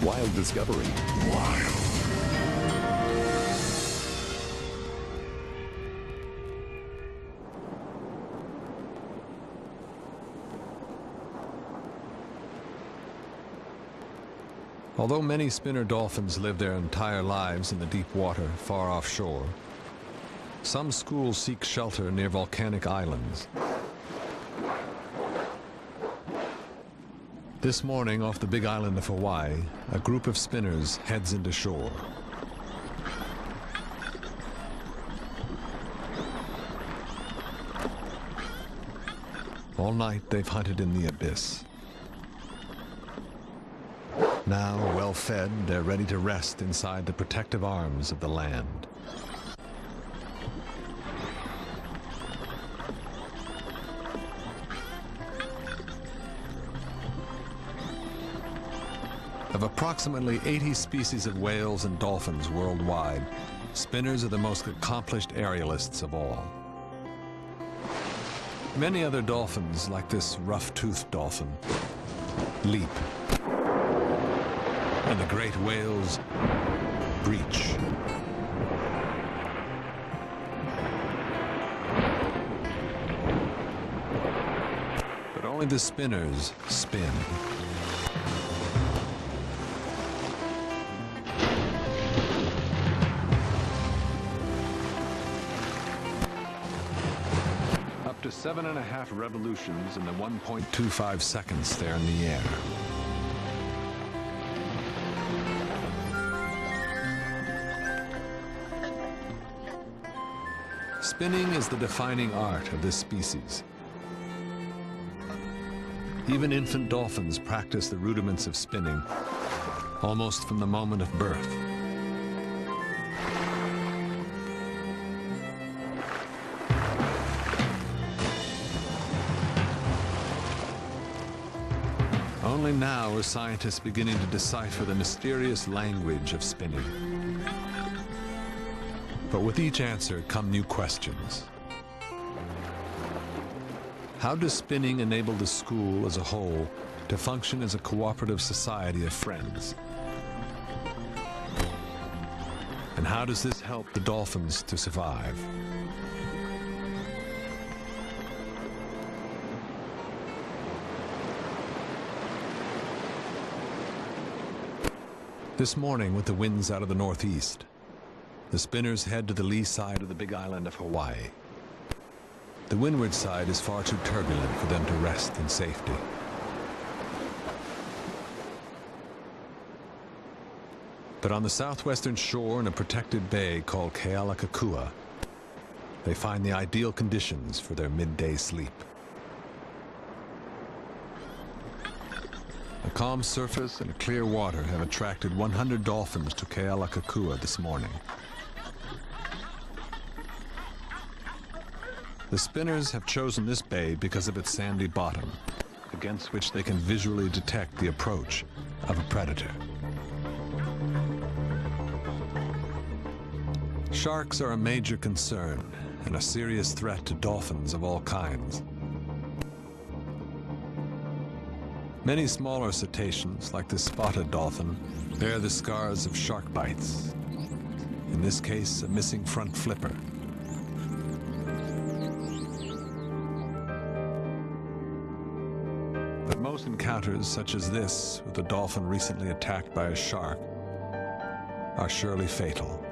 Wild discovery. Wild. Although many spinner dolphins live their entire lives in the deep water far offshore, some schools seek shelter near volcanic islands. This morning, off the big island of Hawaii, a group of spinners heads into shore. All night they've hunted in the abyss. Now, well fed, they're ready to rest inside the protective arms of the land. Of approximately 80 species of whales and dolphins worldwide, spinners are the most accomplished aerialists of all. Many other dolphins, like this rough-toothed dolphin, leap. And the great whales breach. But only the spinners spin. Up to 7.5 revolutions in the 1.25 seconds they're in the air. Spinning is the defining art of this species. Even infant dolphins practice the rudiments of spinning almost from the moment of birth. Only now are scientists beginning to decipher the mysterious language of spinning. But with each answer come new questions. How does spinning enable the school as a whole to function as a cooperative society of friends? And how does this help the dolphins to survive? This morning, with the winds out of the northeast, the spinners head to the lee side of the big island of Hawaii. The windward side is far too turbulent for them to rest in safety. But on the southwestern shore in a protected bay called Kealakekua, they find the ideal conditions for their midday sleep. A calm surface and clear water have attracted 100 dolphins to Kealakekua this morning. The spinners have chosen this bay because of its sandy bottom, against which they can visually detect the approach of a predator. Sharks are a major concern and a serious threat to dolphins of all kinds. Many smaller cetaceans, like the spotted dolphin, bear the scars of shark bites. In this case, a missing front flipper. But most encounters, such as this with a dolphin recently attacked by a shark, are surely fatal.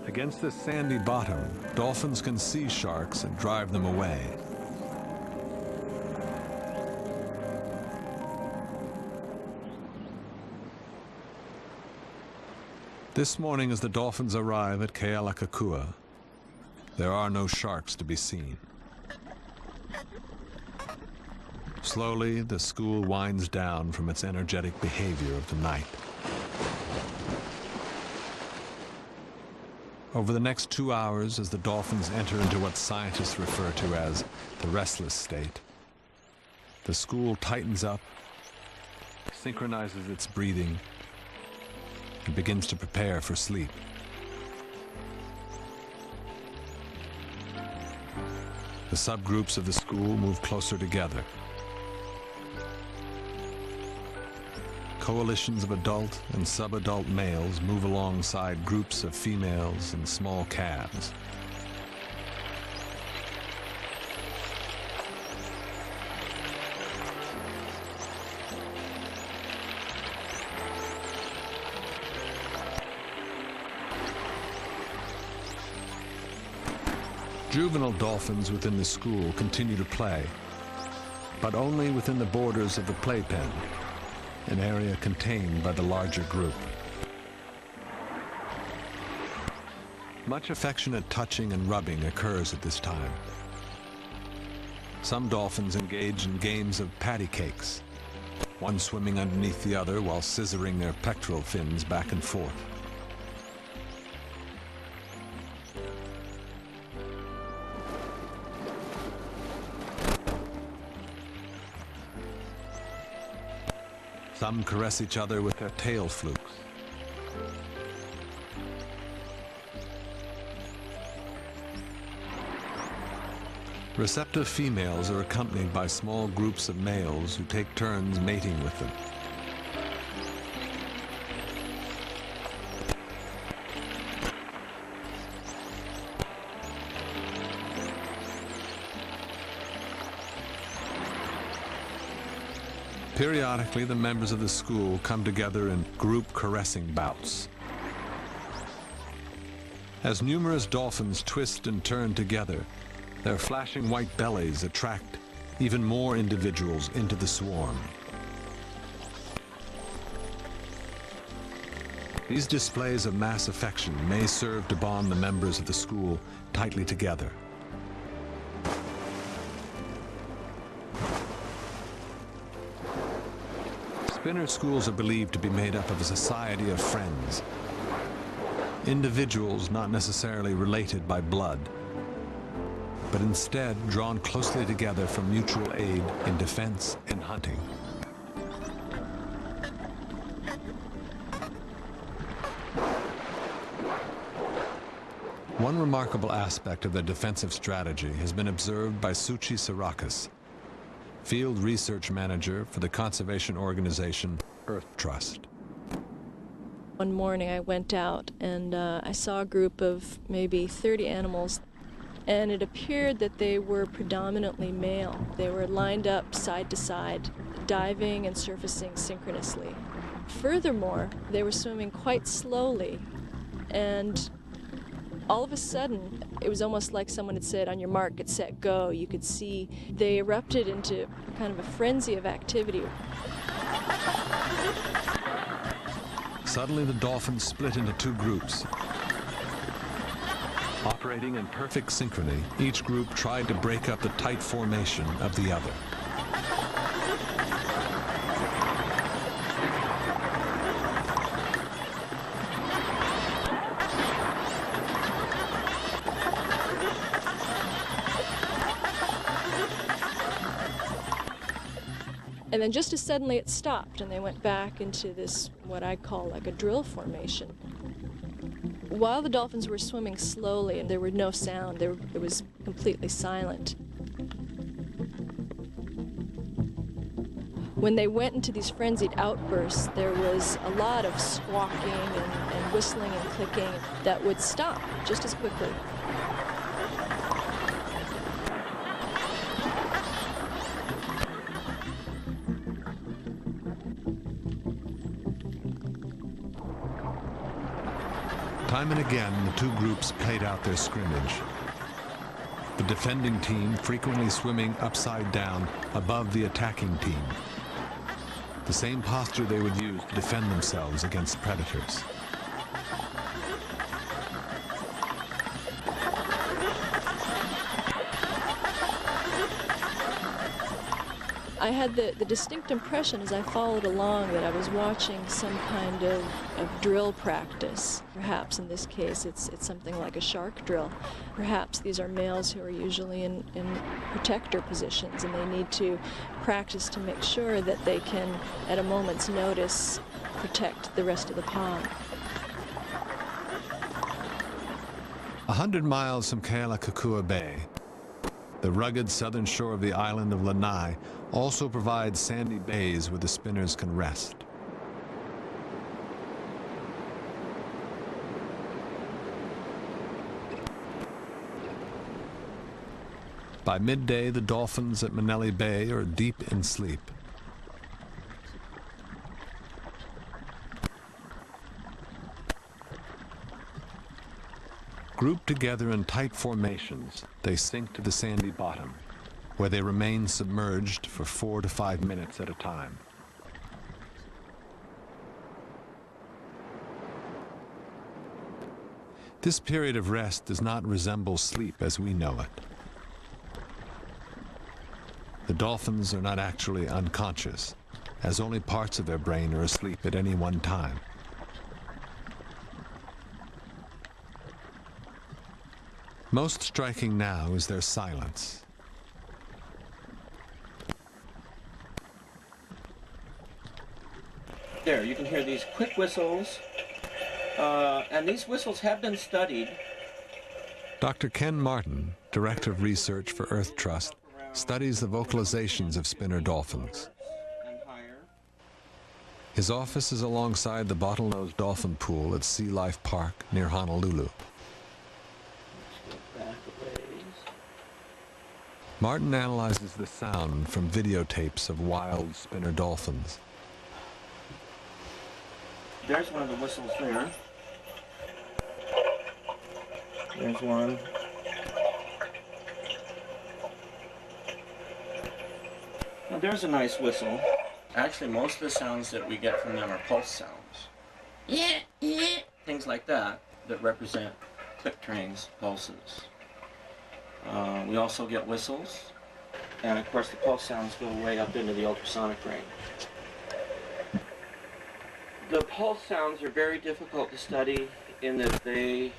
Against this sandy bottom, dolphins can see sharks and drive them away. This morning, as the dolphins arrive at Kealakekua, there are no sharks to be seen. Slowly, the school winds down from its energetic behavior of the night. Over the next 2 hours, as the dolphins enter into what scientists refer to as the restless state, the school tightens up, synchronizes its breathing, and begins to prepare for sleep. The subgroups of the school move closer together. Coalitions of adult and subadult males move alongside groups of females and small calves. Juvenile dolphins within the school continue to play, but only within the borders of the playpen, an area contained by the larger group. Much affectionate touching and rubbing occurs at this time. Some dolphins engage in games of patty cakes, one swimming underneath the other while scissoring their pectoral fins back and forth. Some caress each other with their tail flukes. Receptive females are accompanied by small groups of males who take turns mating with them. Periodically, the members of the school come together in group caressing bouts. As numerous dolphins twist and turn together, their flashing white bellies attract even more individuals into the swarm. These displays of mass affection may serve to bond the members of the school tightly together. Spinner schools are believed to be made up of a society of friends, individuals not necessarily related by blood, but instead drawn closely together for mutual aid in defense and hunting. One remarkable aspect of their defensive strategy has been observed by Suchi Sarakas, Field Research Manager for the conservation organization Earth Trust. One morning I went out and I saw a group of maybe 30 animals, and it appeared that they were predominantly male. They were lined up side to side, diving and surfacing synchronously. Furthermore, they were swimming quite slowly, and all of a sudden, it was almost like someone had said, "On your mark, get set, go." You could see they erupted into kind of a frenzy of activity. Suddenly, the dolphins split into two groups. Operating in perfect synchrony, each group tried to break up the tight formation of the other. And then just as suddenly it stopped, and they went back into this, what I call like a drill formation. While the dolphins were swimming slowly and there were no sound, it was completely silent. When they went into these frenzied outbursts, there was a lot of squawking and whistling and clicking that would stop just as quickly. Time and again, the two groups played out their scrimmage. The defending team frequently swimming upside down above the attacking team, the same posture they would use to defend themselves against predators. I had the distinct impression as I followed along that I was watching some kind of drill practice. Perhaps in this case it's something like a shark drill. Perhaps these are males who are usually in protector positions, and they need to practice to make sure that they can, at a moment's notice, protect the rest of the pod. 100 miles from Kealakekua Bay, The rugged southern shore of the island of Lanai also provides sandy bays where the spinners can rest. By midday, the dolphins at Manelli Bay are deep in sleep. Grouped together in tight formations, they sink to the sandy bottom, where they remain submerged for 4 to 5 minutes at a time. This period of rest does not resemble sleep as we know it. The dolphins are not actually unconscious, as only parts of their brain are asleep at any one time. Most striking now is their silence. There, you can hear these quick whistles, and these whistles have been studied. Dr. Ken Martin, Director of Research for Earth Trust, studies the vocalizations of spinner dolphins. His office is alongside the bottlenose dolphin pool at Sea Life Park near Honolulu. Martin analyzes the sound from videotapes of wild spinner dolphins. There's one of the whistles there. There's one. Now there's a nice whistle. Actually, most of the sounds that we get from them are pulse sounds. Things like that represent click trains, pulses. We also get whistles, and of course the pulse sounds go way up into the ultrasonic range. The pulse sounds are very difficult to study in that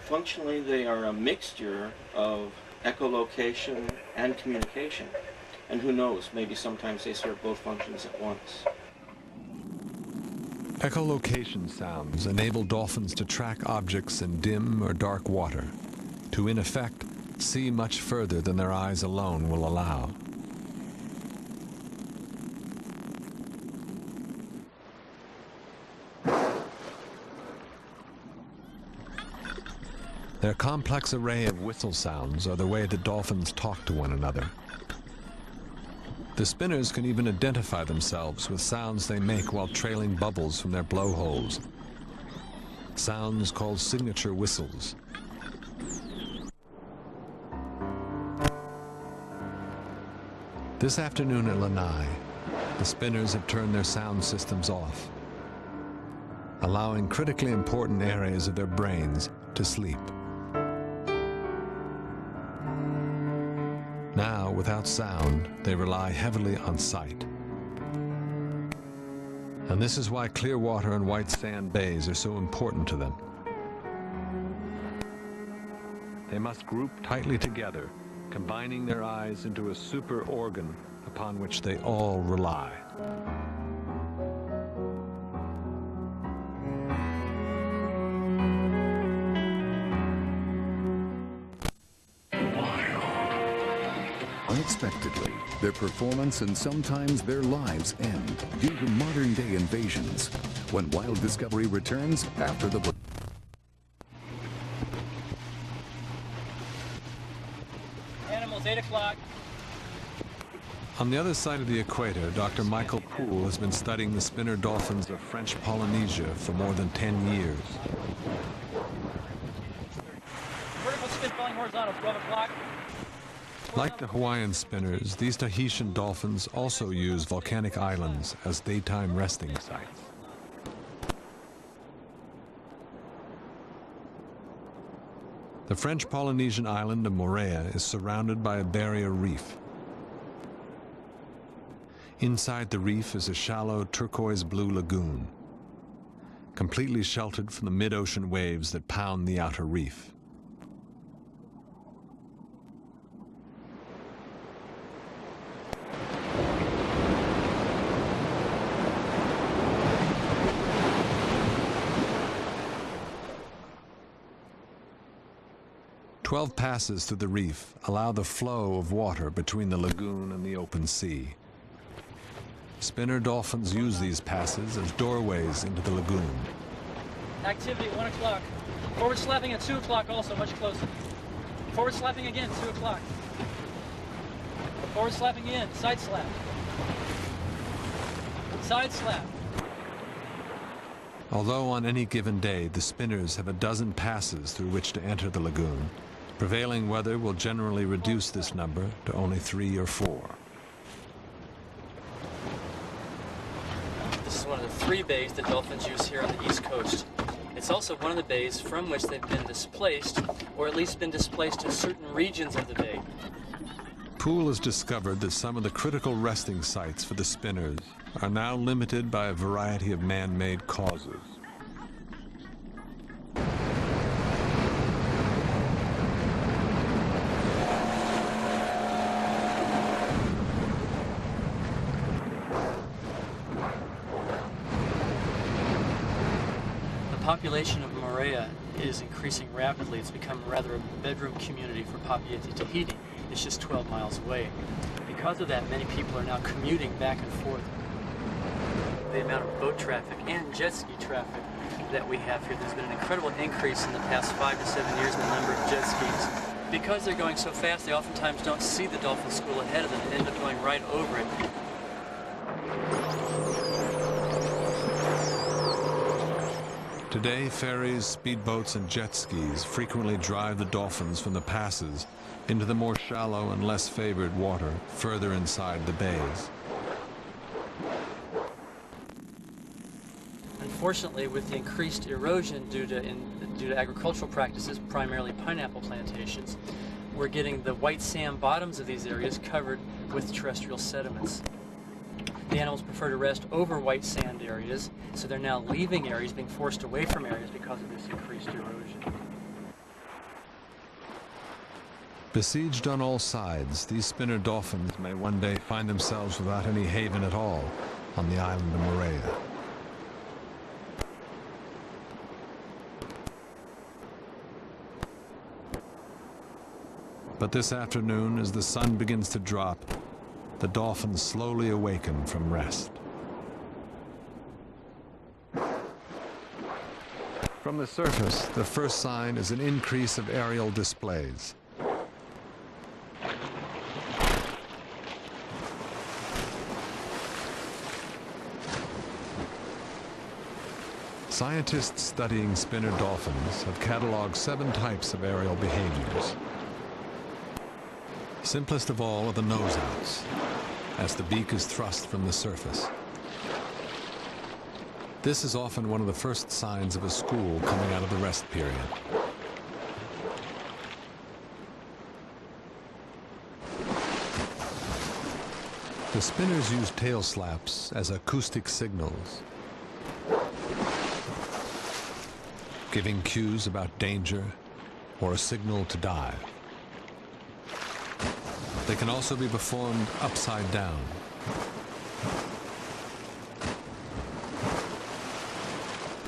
functionally they are a mixture of echolocation and communication. And who knows, maybe sometimes they serve both functions at once. Echolocation sounds enable dolphins to track objects in dim or dark water, to in effect see much further than their eyes alone will allow. Their complex array of whistle sounds are the way that dolphins talk to one another. The spinners can even identify themselves with sounds they make while trailing bubbles from their blowholes. Sounds called signature whistles. This afternoon at Lanai, the spinners have turned their sound systems off, allowing critically important areas of their brains to sleep. Now, without sound, they rely heavily on sight. And this is why clear water and white sand bays are so important to them. They must group tightly together, combining their eyes into a super organ upon which they all rely. Unexpectedly, their performance and sometimes their lives end due to modern-day invasions. When Wild Discovery returns after the break. Animals, 8 o'clock. On the other side of the equator, Dr. Michael Poole has been studying the spinner dolphins of French Polynesia for more than 10 years. Vertical spin falling horizontal, 12 o'clock. Like the Hawaiian spinners, these Tahitian dolphins also use volcanic islands as daytime resting sites. The French Polynesian island of Moorea is surrounded by a barrier reef. Inside the reef is a shallow turquoise-blue lagoon, completely sheltered from the mid-ocean waves that pound the outer reef. 12 passes through the reef allow the flow of water between the lagoon and the open sea. Spinner dolphins use these passes as doorways into the lagoon. Activity at 1 o'clock. Forward slapping at 2 o'clock also, much closer. Forward slapping again, 2 o'clock. Forward slapping again, side slap. Side slap. Although on any given day the spinners have a dozen passes through which to enter the lagoon, prevailing weather will generally reduce this number to only 3 or 4. This is one of the 3 bays that dolphins use here on the East Coast. It's also one of the bays from which they've been displaced, or at least been displaced to certain regions of the bay. Poole has discovered that some of the critical resting sites for the spinners are now limited by a variety of man-made causes. The population of Moorea is increasing rapidly. It's become rather a bedroom community for Papeete, Tahiti. It's just 12 miles away. Because of that, many people are now commuting back and forth. The amount of boat traffic and jet ski traffic that we have here, there's been an incredible increase in the past 5 to 7 years in the number of jet skis. Because they're going so fast, they oftentimes don't see the dolphin school ahead of them and end up going right over it. Today, ferries, speedboats, and jet skis frequently drive the dolphins from the passes into the more shallow and less favored water further inside the bays. Unfortunately, with the increased erosion due to agricultural practices, primarily pineapple plantations, we're getting the white sand bottoms of these areas covered with terrestrial sediments. The animals prefer to rest over white sand areas, so they're now leaving areas, being forced away from areas because of this increased erosion. Besieged on all sides, these spinner dolphins may one day find themselves without any haven at all on the island of Moorea. But this afternoon, as the sun begins to drop, the dolphins slowly awaken from rest. From the surface, the first sign is an increase of aerial displays. Scientists studying spinner dolphins have cataloged 7 types of aerial behaviors. Simplest of all are the nose-outs, as the beak is thrust from the surface. This is often one of the first signs of a school coming out of the rest period. The spinners use tail slaps as acoustic signals, giving cues about danger or a signal to dive. They can also be performed upside down.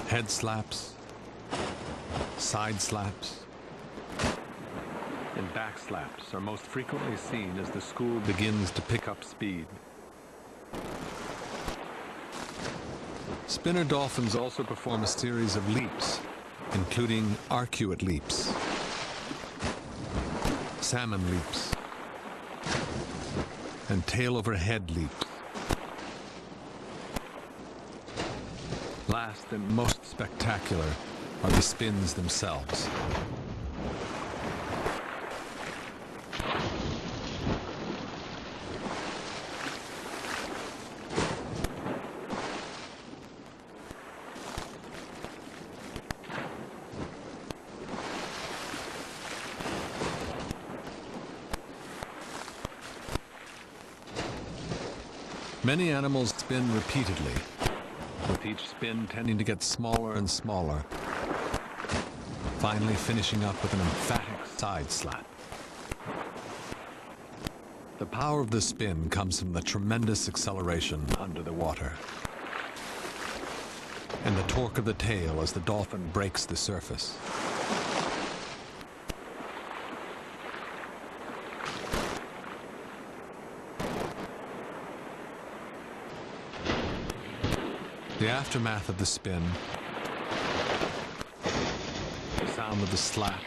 Head slaps, side slaps, and back slaps are most frequently seen as the school begins to pick up speed. Spinner dolphins also perform a series of leaps, including arcuate leaps, salmon leaps, and tail-over-head leaps. Last and most spectacular are the spins themselves. Many animals spin repeatedly, with each spin tending to get smaller and smaller, finally finishing up with an emphatic side slap. The power of the spin comes from the tremendous acceleration under the water, and the torque of the tail as the dolphin breaks the surface. The aftermath of the spin, the sound of the slap,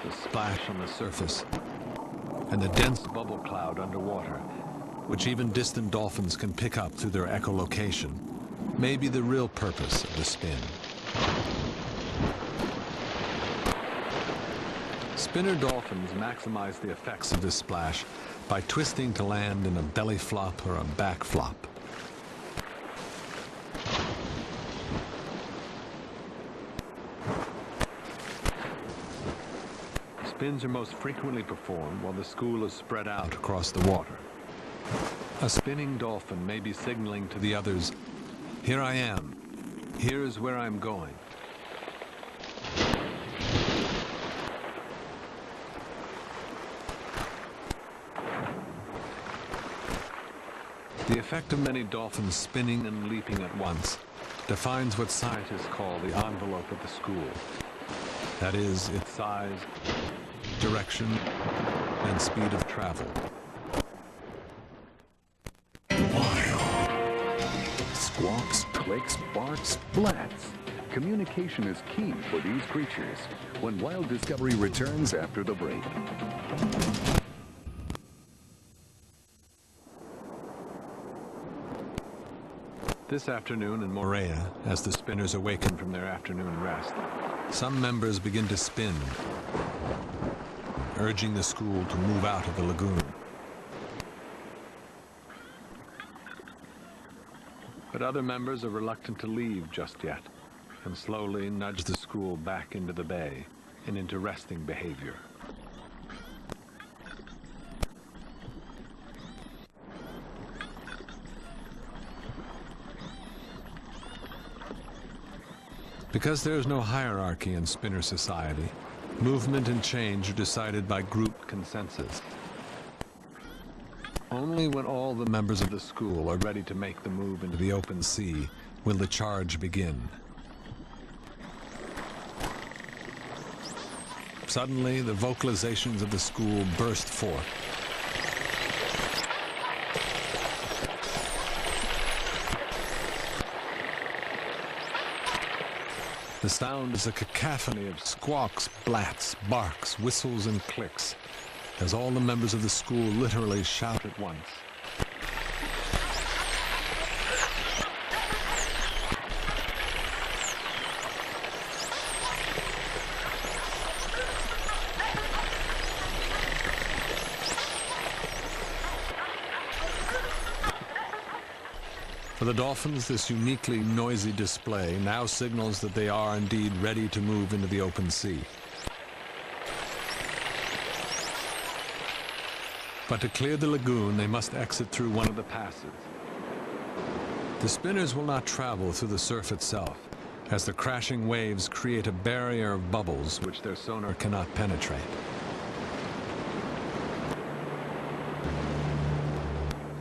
the splash on the surface, and the dense bubble cloud underwater, which even distant dolphins can pick up through their echolocation, may be the real purpose of the spin. Spinner dolphins maximize the effects of this splash by twisting to land in a belly flop or a back flop. Spins are most frequently performed while the school is spread out across the water. A spinning dolphin may be signaling to the others, "Here I am. Here's where I'm going." The effect of many dolphins spinning and leaping at once defines what scientists call the envelope of the school. That is, its size, direction, and speed of travel. Squawks, clicks, barks, blats. Communication is key for these creatures. When Wild Discovery returns after the break. This afternoon in Moorea, as the spinners awaken from their afternoon rest, some members begin to spin, urging the school to move out of the lagoon. But other members are reluctant to leave just yet, and slowly nudge the school back into the bay and into resting behavior. Because there is no hierarchy in spinner society, movement and change are decided by group consensus. Only when all the members of the school are ready to make the move into the open sea will the charge begin. Suddenly, the vocalizations of the school burst forth. The sound is a cacophony of squawks, blats, barks, whistles, and clicks, as all the members of the school literally shout at once. For the dolphins, this uniquely noisy display now signals that they are indeed ready to move into the open sea. But to clear the lagoon, they must exit through one of the passes. The spinners will not travel through the surf itself, as the crashing waves create a barrier of bubbles which their sonar cannot penetrate.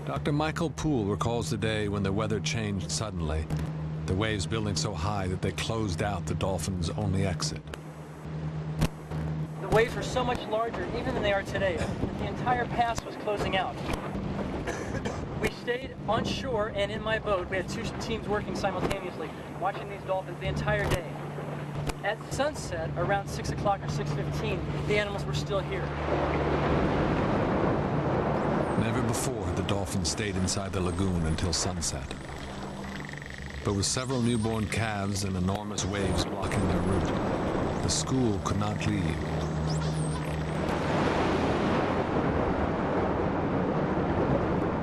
Dr. Michael Poole recalls the day when the weather changed suddenly, the waves building so high that they closed out the dolphins' only exit. The waves were so much larger even than they are today. The entire pass was closing out. We stayed on shore and in my boat. We had two teams working simultaneously, watching these dolphins the entire day. At sunset, around 6 o'clock or 6:15, the animals were still here. Never before had the dolphins stayed inside the lagoon until sunset. But with several newborn calves and enormous waves blocking their route, the school could not leave.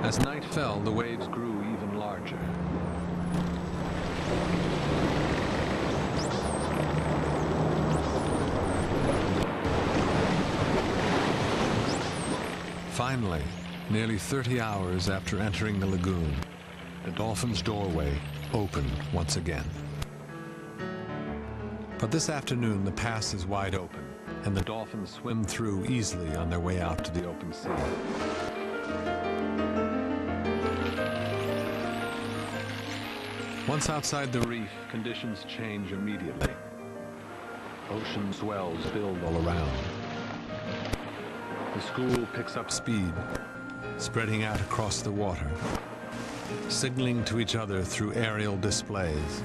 As night fell, the waves grew even larger. Finally, nearly 30 hours after entering the lagoon, the dolphin's doorway opened once again. But this afternoon, the pass is wide open, and the dolphins swim through easily on their way out to the open sea. Once outside the reef, conditions change immediately. Ocean swells build all around. The school picks up speed, spreading out across the water. signaling to each other through aerial displays.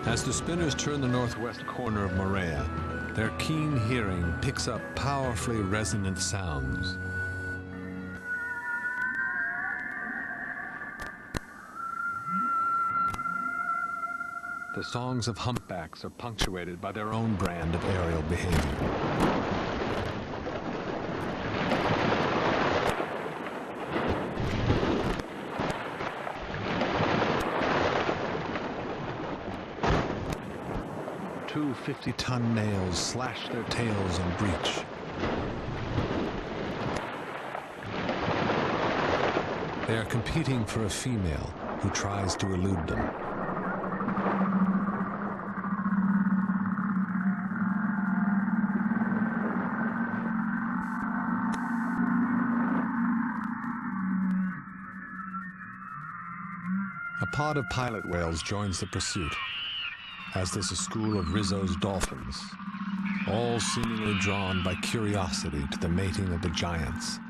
As the spinners turn the northwest corner of Moorea, their keen hearing picks up powerfully resonant sounds. The songs of humpbacks are punctuated by their own brand of aerial behavior. 50-ton males slash their tails and breach. They are competing for a female who tries to elude them. A pod of pilot whales joins the pursuit, as does a school of Rizzo's dolphins, all seemingly drawn by curiosity to the mating of the giants.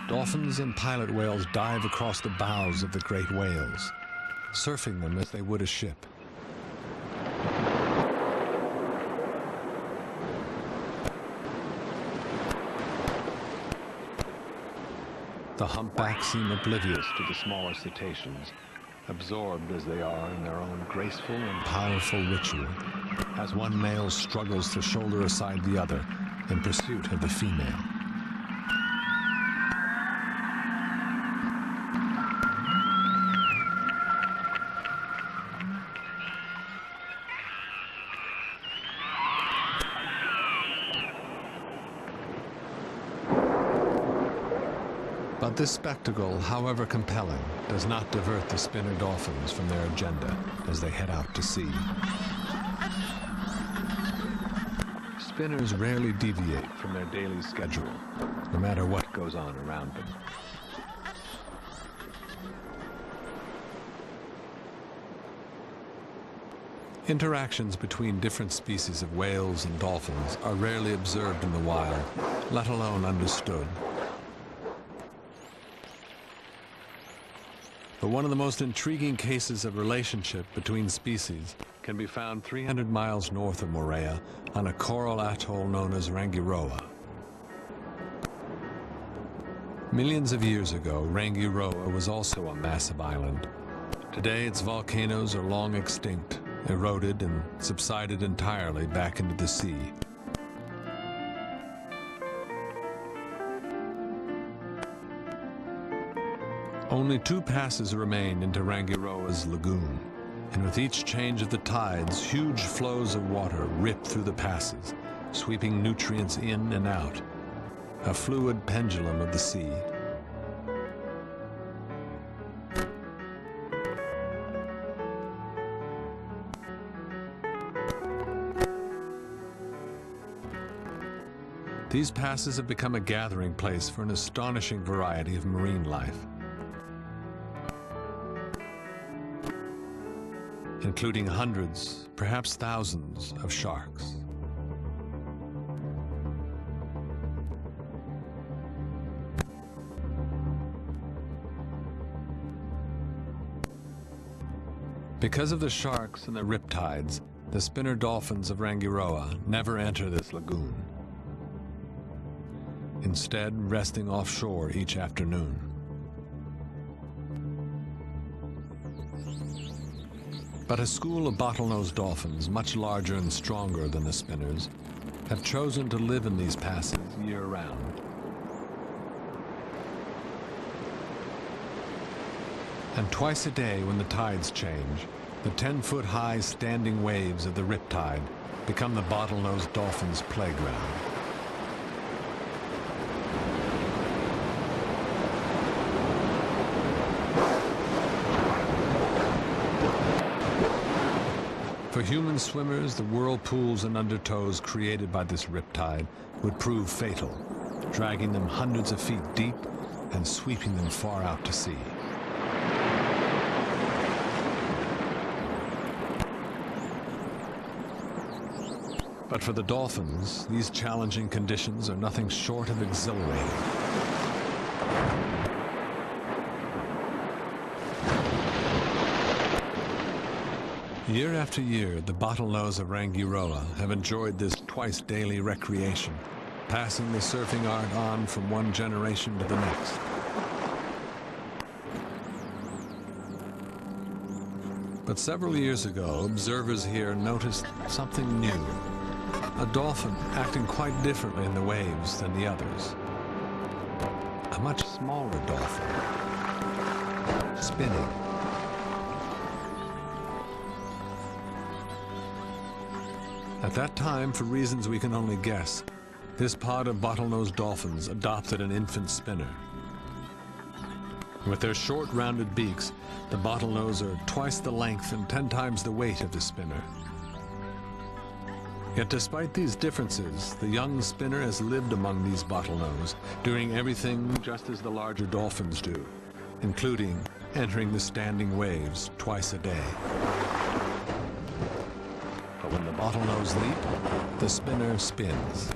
Dolphins and pilot whales dive across the bows of the great whales, surfing them as they would a ship. The humpbacks seem oblivious to the smaller cetaceans, absorbed as they are in their own graceful and powerful ritual, as one male struggles to shoulder aside the other in pursuit of the female. But this spectacle, however compelling, does not divert the spinner dolphins from their agenda as they head out to sea. Spinners rarely deviate from their daily schedule, no matter what goes on around them. Interactions between different species of whales and dolphins are rarely observed in the wild, let alone understood. But one of the most intriguing cases of relationship between species can be found 300 miles north of Moorea on a coral atoll known as Rangiroa. Millions of years ago, Rangiroa was also a massive island. Today, its volcanoes are long extinct, eroded and subsided entirely back into the sea. Only 2 passes remain into Rangiroa's lagoon, and with each change of the tides, huge flows of water rip through the passes, sweeping nutrients in and out, a fluid pendulum of the sea. These passes have become a gathering place for an astonishing variety of marine life, including hundreds, perhaps thousands, of sharks. Because of the sharks and the riptides, the spinner dolphins of Rangiroa never enter this lagoon, instead resting offshore each afternoon. But a school of bottlenose dolphins, much larger and stronger than the spinners, have chosen to live in these passes year-round. And twice a day, when the tides change, the 10-foot-high standing waves of the riptide become the bottlenose dolphins' playground. For human swimmers, the whirlpools and undertows created by this riptide would prove fatal, dragging them hundreds of feet deep and sweeping them far out to sea. But for the dolphins, these challenging conditions are nothing short of exhilarating. Year after year, the bottlenose of Rangiroa have enjoyed this twice-daily recreation, passing the surfing art on from one generation to the next. But several years ago, observers here noticed something new. A dolphin acting quite differently in the waves than the others. A much smaller dolphin, spinning. At that time, for reasons we can only guess, this pod of bottlenose dolphins adopted an infant spinner. With their short, rounded beaks, the bottlenose are twice the length and 10 times the weight of the spinner. Yet despite these differences, the young spinner has lived among these bottlenose, doing everything just as the larger dolphins do, including entering the standing waves twice a day. But when the bottlenose leap, the spinner spins.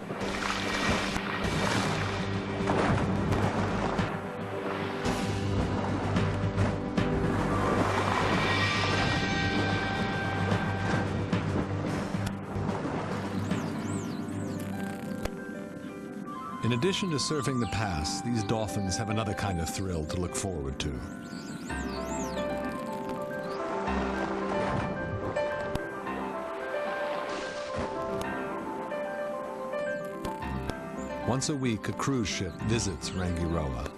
In addition to surfing the pass, these dolphins have another kind of thrill to look forward to. Once a week, a cruise ship visits Rangiroa.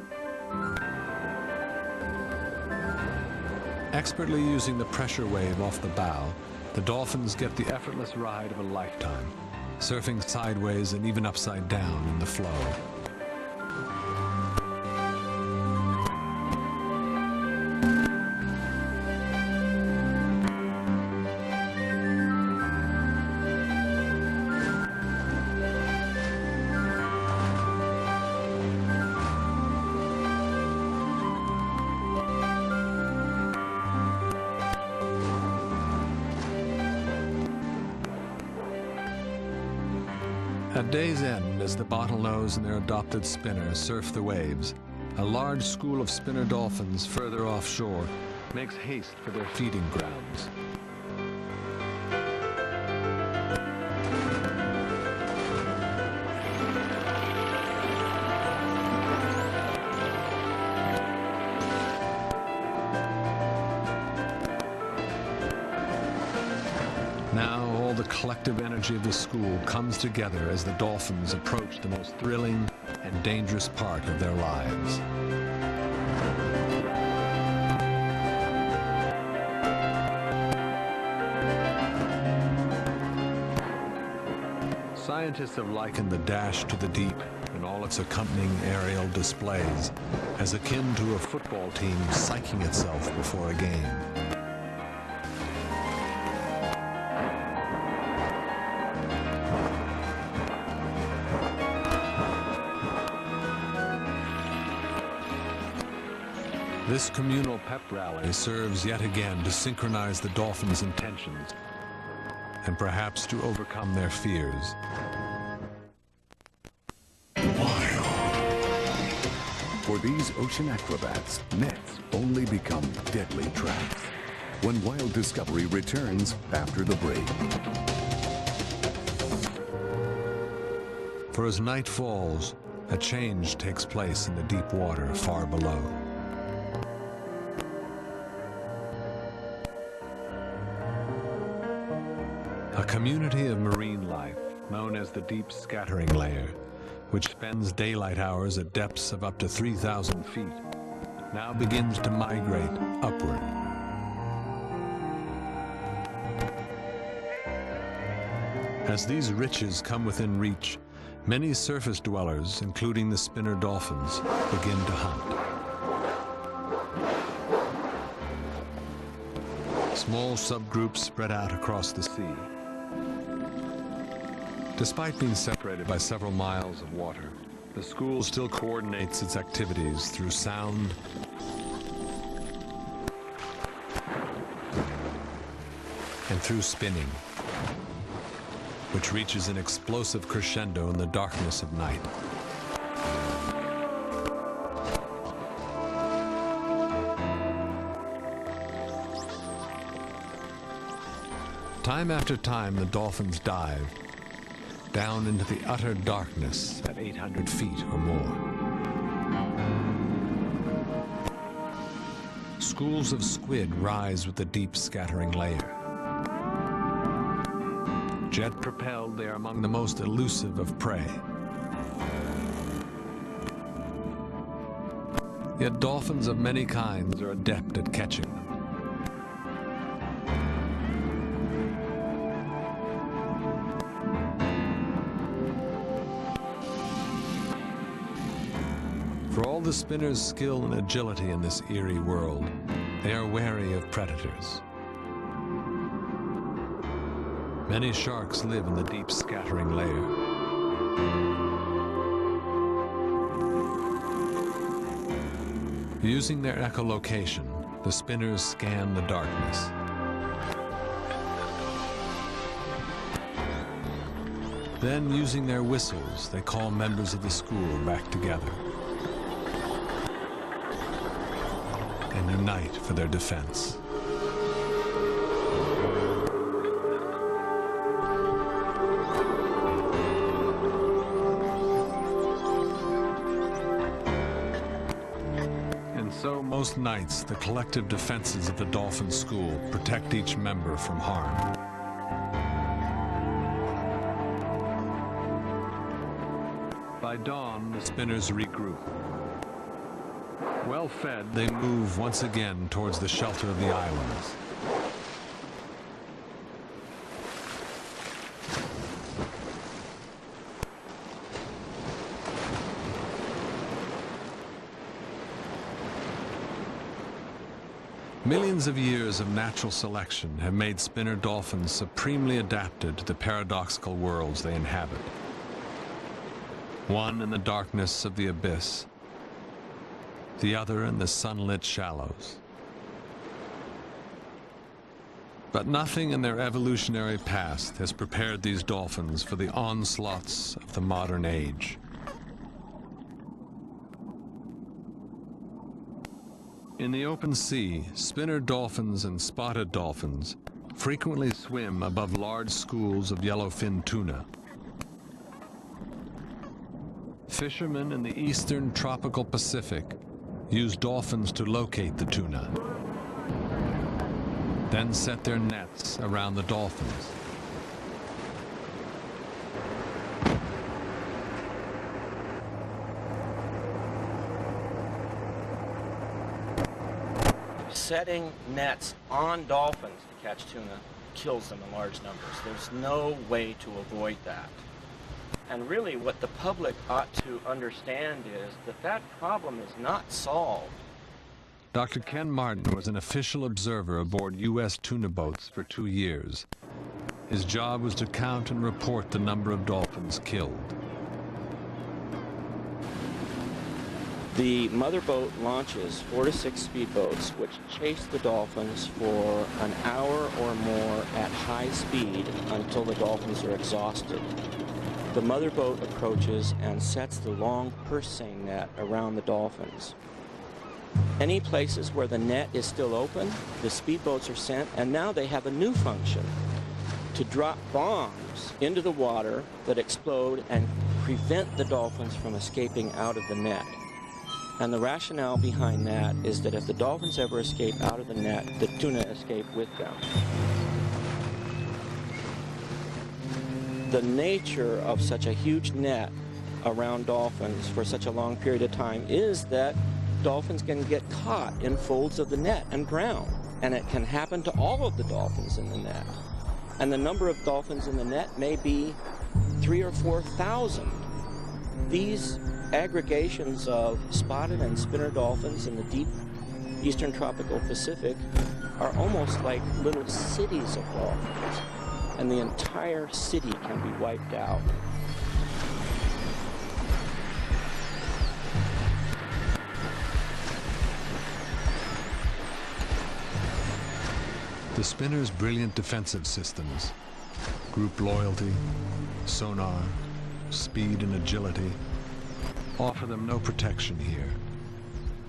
Expertly using the pressure wave off the bow, the dolphins get the effortless ride of a lifetime, surfing sideways and even upside down in the flow. At day's end, as the bottlenose and their adopted spinner surf the waves, a large school of spinner dolphins further offshore makes haste for their feeding grounds. Now all the collective energy of the school comes together as the dolphins approach the most thrilling and dangerous part of their lives. Scientists have likened the dash to the deep and all its accompanying aerial displays as akin to a football team psyching itself before a game. This communal pep rally serves yet again to synchronize the dolphins' intentions and perhaps to overcome their fears. For these ocean acrobats, nets only become deadly traps. When Wild Discovery returns after the break. For as night falls, a change takes place in the deep water far below. A community of marine life, known as the deep scattering layer, which spends daylight hours at depths of up to 3,000 feet, now begins to migrate upward. As these riches come within reach, many surface dwellers, including the spinner dolphins, begin to hunt. Small subgroups spread out across the sea. Despite being separated by several miles of water, the school still coordinates its activities through sound and through spinning, which reaches an explosive crescendo in the darkness of night. Time after time, the dolphins dive down into the utter darkness at 800 feet or more. Schools of squid rise with the deep scattering layer. Jet-propelled, they are among the most elusive of prey. Yet dolphins of many kinds are adept at catching them. For all the spinners' skill and agility in this eerie world, they are wary of predators. Many sharks live in the deep scattering layer. Using their echolocation, the spinners scan the darkness. Then, using their whistles, they call members of the school back together and unite for their defense. And so, most nights, the collective defenses of the dolphin school protect each member from harm. By dawn, the spinners regroup. Well fed, they move once again towards the shelter of the islands. Millions of years of natural selection have made spinner dolphins supremely adapted to the paradoxical worlds they inhabit. One in the darkness of the abyss, the other in the sunlit shallows. But nothing in their evolutionary past has prepared these dolphins for the onslaughts of the modern age. In the open sea, spinner dolphins and spotted dolphins frequently swim above large schools of yellowfin tuna. Fishermen in the eastern tropical Pacific use dolphins to locate the tuna, then set their nets around the dolphins. Setting nets on dolphins to catch tuna kills them in large numbers. There's no way to avoid that. And really what the public ought to understand is that that problem is not solved. Dr. Ken Martin was an official observer aboard U.S. tuna boats for 2 years. His job was to count and report the number of dolphins killed. The mother boat launches 4 to 6 speedboats which chase the dolphins for an hour or more at high speed until the dolphins are exhausted. The mother boat approaches and sets the long purse seine net around the dolphins. Any places where the net is still open, the speedboats are sent, and now they have a new function: to drop bombs into the water that explode and prevent the dolphins from escaping out of the net. And the rationale behind that is that if the dolphins ever escape out of the net, the tuna escape with them. The nature of such a huge net around dolphins for such a long period of time is that dolphins can get caught in folds of the net and drown. And it can happen to all of the dolphins in the net. And the number of dolphins in the net may be 3,000 or 4,000. These aggregations of spotted and spinner dolphins in the deep eastern tropical Pacific are almost like little cities of dolphins, and the entire city can be wiped out. The spinner's brilliant defensive systems, group loyalty, sonar, speed and agility, offer them no protection here,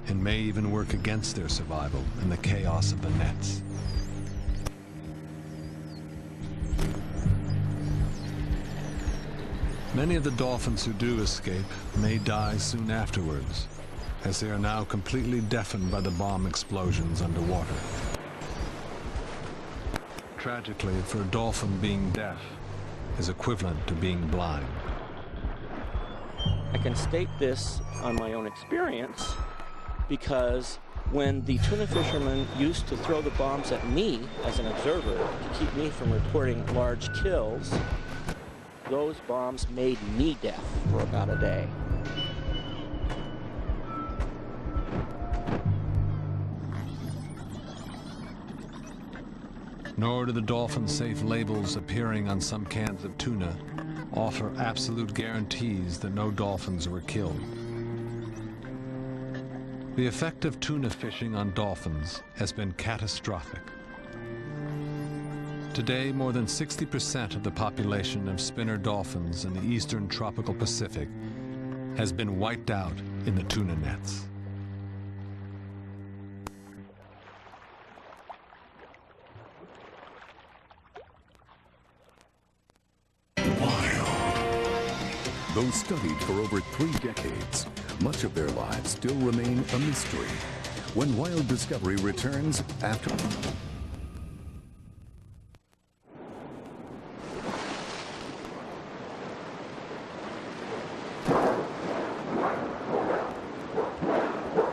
and may even work against their survival in the chaos of the nets. Many of the dolphins who do escape may die soon afterwards, as they are now completely deafened by the bomb explosions underwater. Tragically, for a dolphin, being deaf is equivalent to being blind. I can state this on my own experience because when the tuna fishermen used to throw the bombs at me as an observer to keep me from reporting large kills, those bombs made me deaf for about a day. Nor do the dolphin-safe labels appearing on some cans of tuna offer absolute guarantees that no dolphins were killed. The effect of tuna fishing on dolphins has been catastrophic. Today, more than 60% of the population of spinner dolphins in the eastern tropical Pacific has been wiped out in the tuna nets. Though studied for over 3 decades, much of their lives still remain a mystery. When Wild Discovery returns after...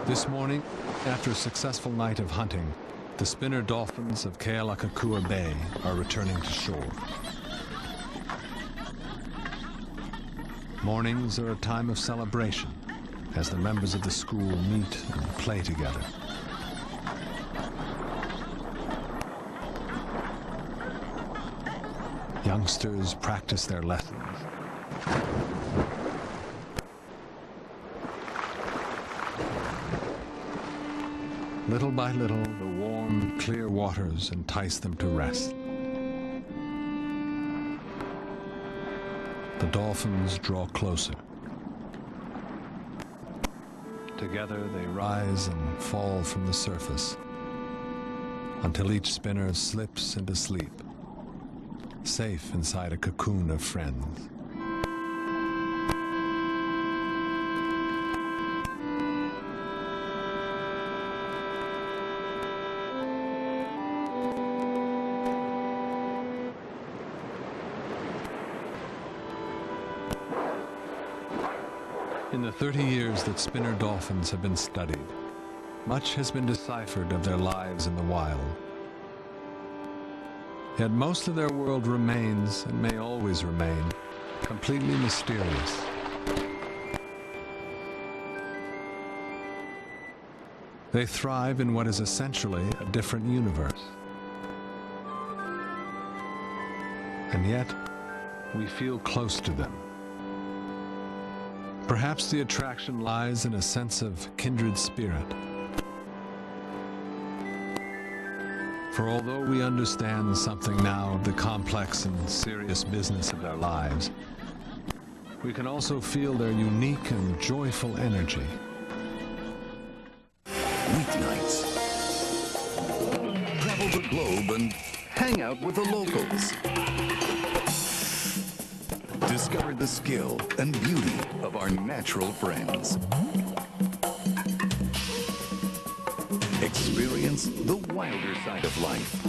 This morning, after a successful night of hunting, the spinner dolphins of Kealakekua Bay are returning to shore. Mornings are a time of celebration as the members of the school meet and play together. Youngsters practice their lessons. Little by little, the warm, clear waters entice them to rest. The dolphins draw closer. Together they rise and fall from the surface until each spinner slips into sleep, safe inside a cocoon of friends. In the 30 years that spinner dolphins have been studied, much has been deciphered of their lives in the wild. Yet most of their world remains, and may always remain, completely mysterious. They thrive in what is essentially a different universe. And yet, we feel close to them. Perhaps the attraction lies in a sense of kindred spirit. For although we understand something now of the complex and serious business of their lives, we can also feel their unique and joyful energy. Weeknights. Travel the globe and hang out with the locals. Discover the skill and beauty of our natural friends. Experience the wilder side of life.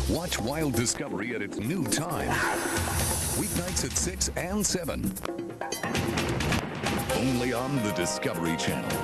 Watch Wild Discovery at its new time. Weeknights at 6 and 7. Only on the Discovery Channel.